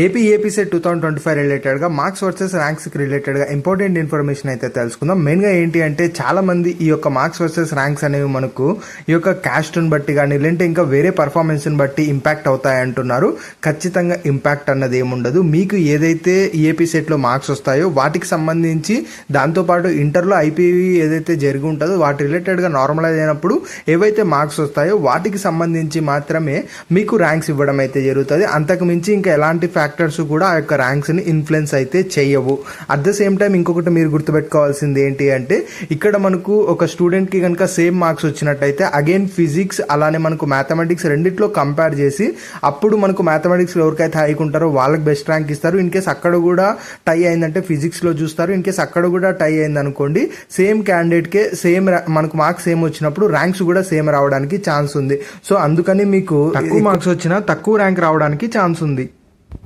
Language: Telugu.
ఏపీ సెట్ 2025 రిలేటెడ్గా మార్క్స్ వర్సెస్ ర్యాంక్స్కి రిలేటెడ్గా ఇంపార్టెంట్ ఇన్ఫర్మేషన్ అయితే తెలుసుకుందాం. మెయిన్గా ఏంటి అంటే చాలా మంది ఈ యొక్క మార్క్స్ వర్సెస్ ర్యాంక్స్ అనేవి మనకు ఈ యొక్క క్యాస్ట్ని బట్టి కానీ లేదంటే ఇంకా వేరే పర్ఫార్మెన్స్ని బట్టి ఇంపాక్ట్ అవుతాయి అంటున్నారు. ఖచ్చితంగా ఇంపాక్ట్ అన్నది ఏముండదు. మీకు ఏదైతే ఏపీ సెట్లో మార్క్స్ వస్తాయో వాటికి సంబంధించి దాంతోపాటు ఇంటర్లో ఐపీవీ ఏదైతే జరిగి ఉంటుందో వాటి రిలేటెడ్గా నార్మలైజ్ అయినప్పుడు ఏవైతే మార్క్స్ వస్తాయో వాటికి సంబంధించి మాత్రమే మీకు ర్యాంక్స్ ఇవ్వడం అయితే జరుగుతుంది. అంతకు మించి ఇంకా ఎలాంటి ఫ్యాక్టర్స్ కూడా ఆ యొక్క ర్యాంక్స్ని ఇన్ఫ్లుయెన్స్ అయితే చేయవు. అట్ ద సేమ్ టైం ఇంకొకటి మీరు గుర్తుపెట్టుకోవాల్సింది ఏంటి అంటే ఇక్కడ మనకు ఒక స్టూడెంట్కి కనుక సేమ్ మార్క్స్ వచ్చినట్టయితే అగైన్ ఫిజిక్స్ అలానే మనకు మ్యాథమెటిక్స్ రెండిట్లో కంపేర్ చేసి అప్పుడు మనకు మ్యాథమెటిక్స్లో ఎవరికైతే హైక్ ఉంటారో వాళ్ళకి బెస్ట్ ర్యాంక్ ఇస్తారు. ఇన్ కేస్ అక్కడ కూడా టై అయిందంటే ఫిజిక్స్లో చూస్తారు. ఇన్ కేస్ అక్కడ కూడా టై అయింది అనుకోండి సేమ్ క్యాండిడేట్కే సేమ్ మనకు మార్క్స్ సేమ్ వచ్చినప్పుడు ర్యాంక్స్ కూడా సేమ్ రావడానికి ఛాన్స్ ఉంది. సో అందుకని మీకు తక్కువ మార్క్స్ వచ్చినా తక్కువ ర్యాంక్ రావడానికి ఛాన్స్ ఉంది.